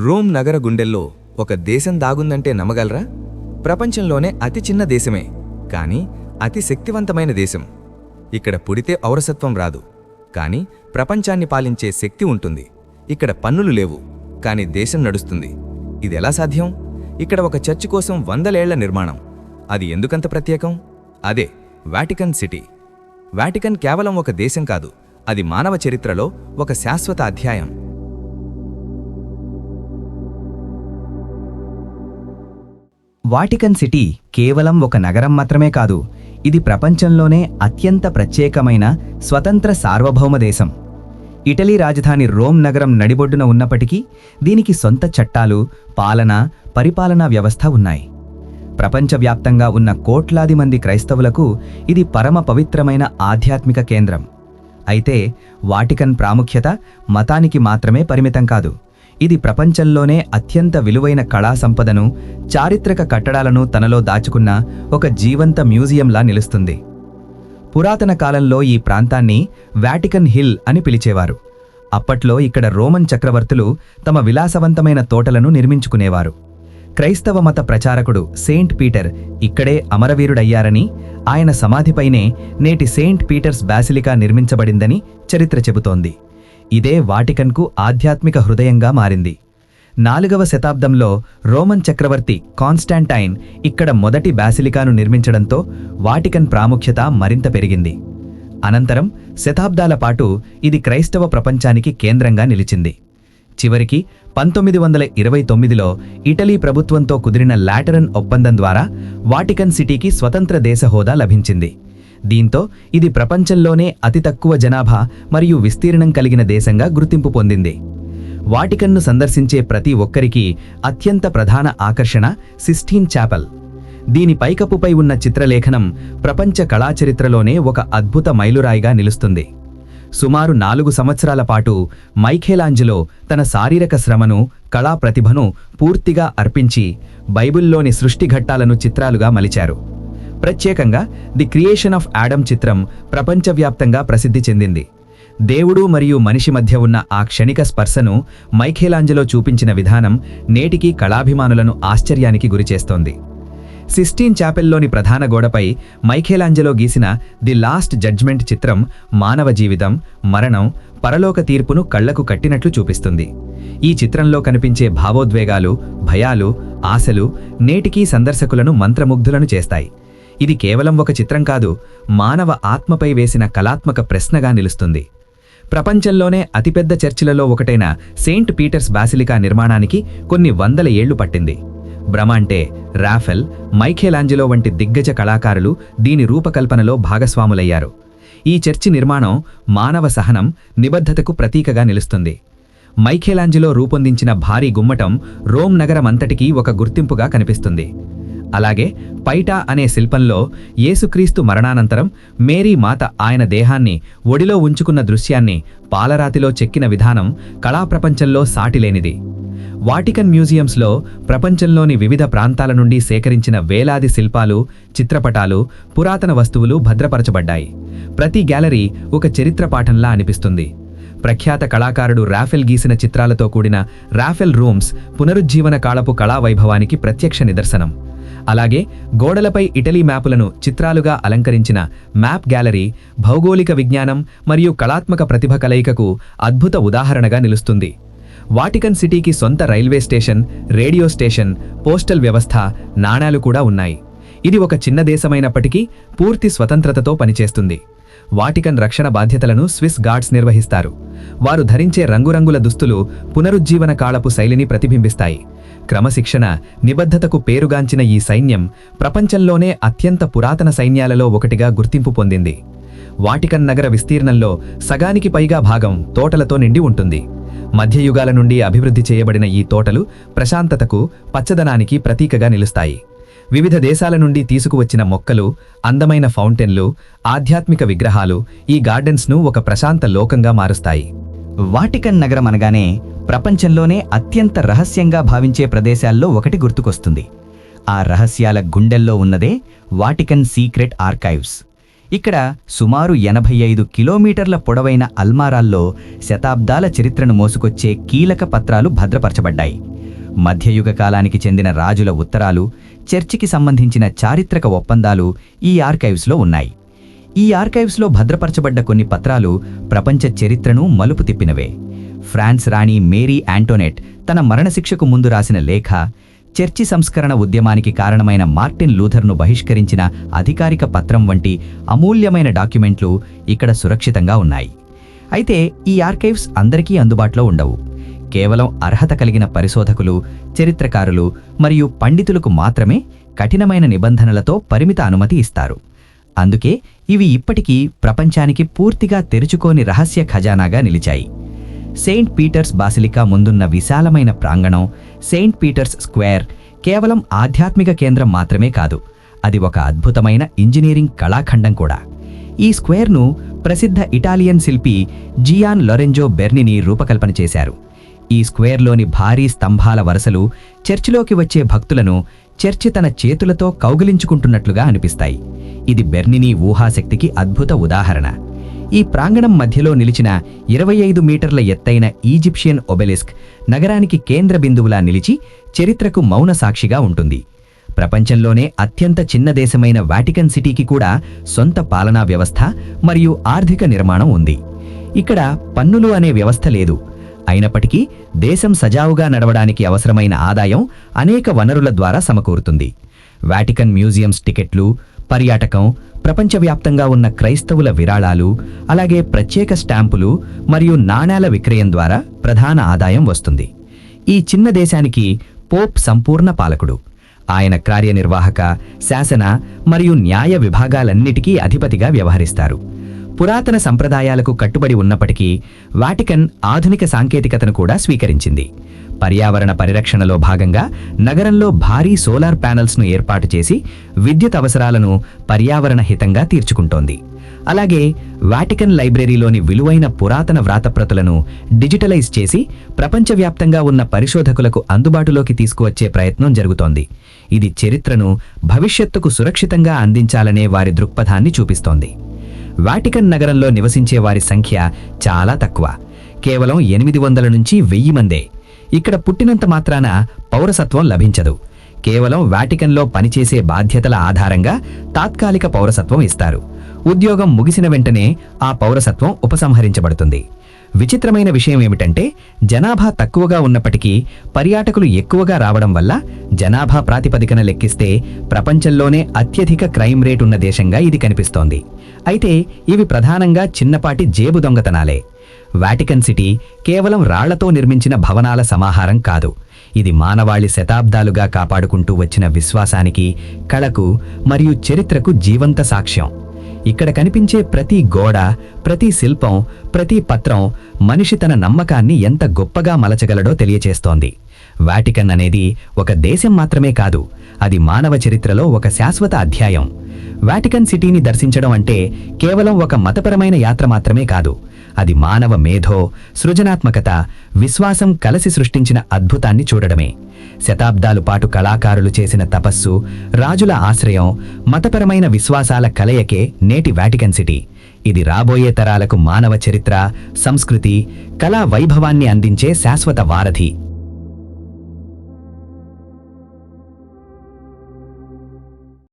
Rome నగర గుండెల్లో ఒక దేశం దాగుందంటే నమ్మగలరా? ప్రపంచంలోనే అతి చిన్న దేశమే, కానీ అతి శక్తివంతమైన దేశం. ఇక్కడ పుడితే పౌరసత్వం రాదు, కానీ ప్రపంచాన్ని పాలించే శక్తి ఉంటుంది. ఇక్కడ పన్నులు లేవు, కానీ దేశం నడుస్తుంది. ఇదెలా సాధ్యం? ఇక్కడ ఒక చర్చి కోసం 100 ఏళ్ల నిర్మాణం. అది ఎందుకంత ప్రత్యేకం? అదే వాటికన్ సిటీ. వాటికన్ కేవలం ఒక దేశం కాదు, అది మానవ చరిత్రలో ఒక శాశ్వత అధ్యాయం. వాటికన్ సిటీ కేవలం ఒక నగరం మాత్రమే కాదు, ఇది ప్రపంచంలోనే అత్యంత ప్రత్యేకమైన స్వతంత్ర సార్వభౌమ దేశం. ఇటలీ రాజధాని రోమ్ నగరం నడిబొడ్డున ఉన్నప్పటికీ దీనికి సొంత చట్టాలు, పాలన, పరిపాలనా వ్యవస్థ ఉన్నాయి. ప్రపంచవ్యాప్తంగా ఉన్న కోట్లాది మంది క్రైస్తవులకు ఇది పరమ పవిత్రమైన ఆధ్యాత్మిక కేంద్రం. అయితే వాటికన్ ప్రాముఖ్యత మతానికి మాత్రమే పరిమితం కాదు. ఇది ప్రపంచంలోనే అత్యంత విలువైన కళా సంపదను, చారిత్రక కట్టడాలను తనలో దాచుకున్న ఒక జీవంత మ్యూజియంలా నిలుస్తుంది. పురాతన కాలంలో ఈ ప్రాంతాన్ని వాటికన్ హిల్ అని పిలిచేవారు. అప్పట్లో ఇక్కడ రోమన్ చక్రవర్తులు తమ విలాసవంతమైన తోటలను నిర్మించుకునేవారు. క్రైస్తవ మత ప్రచారకుడు సెయింట్ పీటర్ ఇక్కడే అమరవీరుడయ్యారని, ఆయన సమాధిపైనే నేటి సెయింట్ పీటర్స్ బాసిలికా నిర్మించబడిందని చరిత్ర చెబుతోంది. ఇదే వాటికన్కు ఆధ్యాత్మిక హృదయంగా మారింది. 4వ శతాబ్దంలో రోమన్ చక్రవర్తి కాన్స్టాంటైన్ ఇక్కడ మొదటి బాసిలికాను నిర్మించడంతో వాటికన్ ప్రాముఖ్యత మరింత పెరిగింది. అనంతరం శతాబ్దాల పాటు ఇది క్రైస్తవ ప్రపంచానికి కేంద్రంగా నిలిచింది. చివరికి 1929లో ఇటలీ ప్రభుత్వంతో కుదిరిన లాటరన్ ఒప్పందం ద్వారా వాటికన్ సిటీకి స్వతంత్ర దేశ హోదా లభించింది. దీంతో ఇది ప్రపంచంలోనే అతి తక్కువ జనాభా మరియు విస్తీర్ణం కలిగిన దేశంగా గుర్తింపు పొందింది. వాటికన్ను సందర్శించే ప్రతి ఒక్కరికి అత్యంత ప్రధాన ఆకర్షణ సిస్టీన్ చాపెల్. దీని పైకప్పుపై ఉన్న చిత్రలేఖనం ప్రపంచ కళాచరిత్రలోనే ఒక అద్భుత మైలురాయిగా నిలుస్తుంది. సుమారు 4 సంవత్సరాల పాటు మైఖేలాంజెలో తన శారీరక శ్రమను, కళా ప్రతిభను పూర్తిగా అర్పించి బైబిల్లోని సృష్టి ఘట్టాలను చిత్రాలుగా మలిచారు. ప్రత్యేకంగా ది క్రియేషన్ ఆఫ్ ఆడమ్ చిత్రం ప్రపంచవ్యాప్తంగా ప్రసిద్ధి చెందింది. దేవుడు మరియు మనిషి మధ్య ఉన్న ఆ క్షణిక స్పర్శను మైఖేలాంజెలో చూపించిన విధానం నేటికీ కళాభిమానులను ఆశ్చర్యానికి గురిచేస్తోంది. సిస్టీన్ చాపెల్లోని ప్రధాన గోడపై మైఖేలాంజెలో గీసిన ది లాస్ట్ జడ్జ్మెంట్ చిత్రం మానవ జీవితం, మరణం, పరలోక తీర్పును కళ్లకు కట్టినట్లు చూపిస్తుంది. ఈ చిత్రంలో కనిపించే భావోద్వేగాలు, భయాలు, ఆశలు నేటికీ సందర్శకులను మంత్రముగ్ధులను చేస్తాయి. ఇది కేవలం ఒక చిత్రం కాదు, మానవ ఆత్మపై వేసిన కళాత్మక ప్రశ్నగా నిలుస్తుంది. ప్రపంచంలోనే అతిపెద్ద చర్చిలలో ఒకటైన సెయింట్ పీటర్స్ బాసిలికా నిర్మాణానికి కొన్ని 100 ఏళ్లు పట్టింది. బ్రమాంటే, రాఫెల్, మైఖేలాంజెలో వంటి దిగ్గజ కళాకారులు దీని రూపకల్పనలో భాగస్వాములయ్యారు. ఈ చర్చి నిర్మాణం మానవ సహనం, నిబద్ధతకు ప్రతీకగా నిలుస్తుంది. మైఖేలాంజెలో రూపొందించిన భారీ గుమ్మటం రోమ్ నగరమంతటికీ ఒక గుర్తింపుగా కనిపిస్తుంది. అలాగే పైటా అనే శిల్పంలో యేసుక్రీస్తు మరణానంతరం మేరీ మాత ఆయన దేహాన్ని ఒడిలో ఉంచుకున్న దృశ్యాన్ని పాలరాతిలో చెక్కిన విధానం కళాప్రపంచంలో సాటిలేనిది. వాటికన్ మ్యూజియంస్లో ప్రపంచంలోని వివిధ ప్రాంతాల నుండి సేకరించిన వేలాది శిల్పాలు, చిత్రపటాలు, పురాతన వస్తువులు భద్రపరచబడ్డాయి. ప్రతి గ్యాలరీ ఒక చరిత్ర పాఠంలా అనిపిస్తుంది. ప్రఖ్యాత కళాకారుడు రాఫెల్ గీసిన చిత్రాలతో కూడిన రాఫెల్ రూమ్స్ పునరుజ్జీవన కాలపు కళా వైభవానికి ప్రత్యక్ష నిదర్శనం. అలాగే గోడలపై ఇటలీ మ్యాపులను చిత్రాలుగా అలంకరించిన మ్యాప్ గ్యాలరీ భౌగోళిక విజ్ఞానం మరియు కళాత్మక ప్రతిభ కలయికకు అద్భుత ఉదాహరణగా నిలుస్తుంది. వాటికన్ సిటీకి సొంత railway station, radio station, postal వ్యవస్థ, నాణాలు కూడా ఉన్నాయి. ఇది ఒక చిన్న దేశమైనప్పటికీ పూర్తి స్వతంత్రతతో పనిచేస్తుంది. వాటికన్ రక్షణ బాధ్యతలను స్విస్ గార్డ్స్ నిర్వహిస్తారు. వారు ధరించే రంగురంగుల దుస్తులు పునరుజ్జీవన కాలపు శైలిని ప్రతిబింబిస్తాయి. క్రమశిక్షణ, నిబద్ధతకు పేరుగాంచిన ఈ సైన్యం ప్రపంచంలోనే అత్యంత పురాతన సైన్యాలలో ఒకటిగా గుర్తింపు పొందింది. వాటికన్ నగర విస్తీర్ణంలో సగానికి పైగా భాగం తోటలతో నిండి ఉంటుంది. మధ్యయుగాల నుండి అభివృద్ధి చేయబడిన ఈ తోటలు ప్రశాంతతకు, పచ్చదనానికి ప్రతీకగా నిలుస్తాయి. వివిధ దేశాల నుండి తీసుకువచ్చిన మొక్కలు, అందమైన ఫౌంటైన్లు, ఆధ్యాత్మిక విగ్రహాలు ఈ గార్డెన్స్ను ఒక ప్రశాంత లోకంగా మారుస్తాయి. వాటికన్ నగరం అనగానే ప్రపంచంలోనే అత్యంత రహస్యంగా భావించే ప్రదేశాల్లో ఒకటి గుర్తుకొస్తుంది. ఆ రహస్యాల గుండెల్లో ఉన్నదే వాటికన్ సీక్రెట్ ఆర్కైవ్స్. ఇక్కడ సుమారు 85 కిలోమీటర్ల పొడవైన అల్మారాల్లో శతాబ్దాల చరిత్రను మోసుకొచ్చే కీలక పత్రాలు భద్రపరచబడ్డాయి. మధ్యయుగ కాలానికి చెందిన రాజుల ఉత్తరాలు, చర్చికి సంబంధించిన చారిత్రక ఒప్పందాలు ఈ ఆర్కైవ్స్లో ఉన్నాయి. ఈ ఆర్కైవ్స్లో భద్రపరచబడ్డ కొన్ని పత్రాలు ప్రపంచ చరిత్రను మలుపు తిప్పినవే. ఫ్రాన్స్ రాణి మేరీ యాంటోనెట్ తన మరణశిక్షకు ముందు రాసిన లేఖ, చర్చి సంస్కరణ ఉద్యమానికి కారణమైన మార్టిన్ లూథర్ను బహిష్కరించిన అధికారిక పత్రం వంటి అమూల్యమైన డాక్యుమెంట్లు ఇక్కడ సురక్షితంగా ఉన్నాయి. అయితే ఈ ఆర్కైవ్స్ అందరికీ అందుబాటులో ఉండవు. కేవలం అర్హత కలిగిన పరిశోధకులు, చరిత్రకారులు మరియు పండితులకు మాత్రమే కఠినమైన నిబంధనలతో పరిమిత అనుమతి ఇస్తారు. అందుకే ఇవి ఇప్పటికీ ప్రపంచానికి పూర్తిగా తెరుచుకోని రహస్య ఖజానాగా నిలిచాయి. సెయింట్ పీటర్స్ బాసిలికా ముందున్న విశాలమైన ప్రాంగణం, సెయింట్ పీటర్స్ స్క్వేర్, కేవలం ఆధ్యాత్మిక కేంద్రం మాత్రమే కాదు, అది ఒక అద్భుతమైన ఇంజనీరింగ్ కళాఖండం కూడా. ఈ స్క్వేర్ను ప్రసిద్ధ ఇటాలియన్ శిల్పి జియాన్ లొరెంజో బెర్నిని రూపకల్పన చేశారు. ఈ స్క్వేర్లోని భారీ స్తంభాల వరుసలు చర్చిలోకి వచ్చే భక్తులను చర్చి తన చేతులతో కౌగిలించుకుంటున్నట్లుగా అనిపిస్తాయి. ఇది బెర్నిని ఊహాశక్తికి అద్భుత ఉదాహరణ. ఈ ప్రాంగణం మధ్యలో నిలిచిన 25 మీటర్ల ఎత్తైన ఈజిప్షియన్ ఒబెలిస్క్ నగరానికి కేంద్ర బిందువులా నిలిచి చరిత్రకు మౌన సాక్షిగా ఉంటుంది. ప్రపంచంలోనే అత్యంత చిన్న దేశమైన వాటికన్ సిటీకి కూడా సొంత పాలనా వ్యవస్థ మరియు ఆర్థిక నిర్మాణం ఉంది. ఇక్కడ పన్నులు అనే వ్యవస్థ లేదు. అయినప్పటికీ దేశం సజావుగా నడవడానికి అవసరమైన ఆదాయం అనేక వనరుల ద్వారా సమకూరుతుంది. వాటికన్ మ్యూజియంస్ టికెట్లు, పర్యాటకం, ప్రపంచవ్యాప్తంగా ఉన్న క్రైస్తవుల విరాళాలు, అలాగే ప్రత్యేక స్టాంపులు మరియు నాణేల విక్రయం ద్వారా ప్రధాన ఆదాయం వస్తుంది. ఈ చిన్న దేశానికి పోప్ సంపూర్ణ పాలకుడు. ఆయన కార్యనిర్వాహక, శాసన మరియు న్యాయ విభాగాలన్నిటికీ అధిపతిగా వ్యవహరిస్తారు. పురాతన సంప్రదాయాలకు కట్టుబడి ఉన్నప్పటికీ వాటికన్ ఆధునిక సాంకేతికతను కూడా స్వీకరించింది. పర్యావరణ పరిరక్షణలో భాగంగా నగరంలో భారీ సోలార్ ప్యానెల్స్ను ఏర్పాటు చేసి విద్యుత్ అవసరాలను పర్యావరణ హితంగా తీర్చుకుంటోంది. అలాగే వాటికన్ లైబ్రరీలోని విలువైన పురాతన వ్రాతప్రతులను డిజిటలైజ్ చేసి ప్రపంచవ్యాప్తంగా ఉన్న పరిశోధకులకు అందుబాటులోకి తీసుకువచ్చే ప్రయత్నం జరుగుతోంది. ఇది చరిత్రను భవిష్యత్తుకు సురక్షితంగా అందించాలనే వారి దృక్పథాన్ని చూపిస్తోంది. వాటికన్ నగరంలో నివసించే వారి సంఖ్య చాలా తక్కువ, కేవలం 800 నుంచి 1000 మందే. ఇక్కడ పుట్టినంత మాత్రాన పౌరసత్వం లభించదు. కేవలం వాటికన్లో పనిచేసే బాధ్యతల ఆధారంగా తాత్కాలిక పౌరసత్వం ఇస్తారు. ఉద్యోగం ముగిసిన వెంటనే ఆ పౌరసత్వం ఉపసంహరించబడుతుంది. విచిత్రమైన విషయం ఏమిటంటే, జనాభా తక్కువగా ఉన్నప్పటికీ పర్యాటకులు ఎక్కువగా రావడం వల్ల జనాభా ప్రాతిపదికన లెక్కిస్తే ప్రపంచంలోనే అత్యధిక క్రైమ్ రేట్ ఉన్న దేశంగా ఇది కనిపిస్తోంది. అయితే ఇవి ప్రధానంగా చిన్నపాటి జేబు దొంగతనాలే. వాటికన్ సిటీ కేవలం రాళ్లతో నిర్మించిన భవనాల సమాహారం కాదు. ఇది మానవాళి శతాబ్దాలుగా కాపాడుకుంటూ వచ్చిన విశ్వాసానికి, కళకు మరియు చరిత్రకు జీవంత సాక్ష్యం. ఇక్కడ కనిపించే ప్రతి గోడ, ప్రతి శిల్పం, ప్రతి పత్రం మనిషి తన నమ్మకాన్ని ఎంత గొప్పగా మలచగలడో తెలియచేస్తోంది. వాటికన్ అనేది ఒక దేశం మాత్రమే కాదు, అది మానవ చరిత్రలో ఒక శాశ్వత అధ్యాయం. వాటికన్ సిటీని దర్శించడం అంటే కేవలం ఒక మతపరమైన యాత్ర మాత్రమే కాదు, అది మానవ మేధో, సృజనాత్మకత, విశ్వాసం కలసి సృష్టించిన అద్భుతాన్ని చూడడమే. శతాబ్దాలు పాటు కళాకారులు చేసిన తపస్సు, రాజుల ఆశ్రయం, మతపరమైన విశ్వాసాల కలయికే నేటి వాటికన్ సిటీ. ఇది రాబోయే తరాలకు మానవ చరిత్ర, సంస్కృతి, కళా వైభవాన్ని అందించే శాశ్వత వారధి.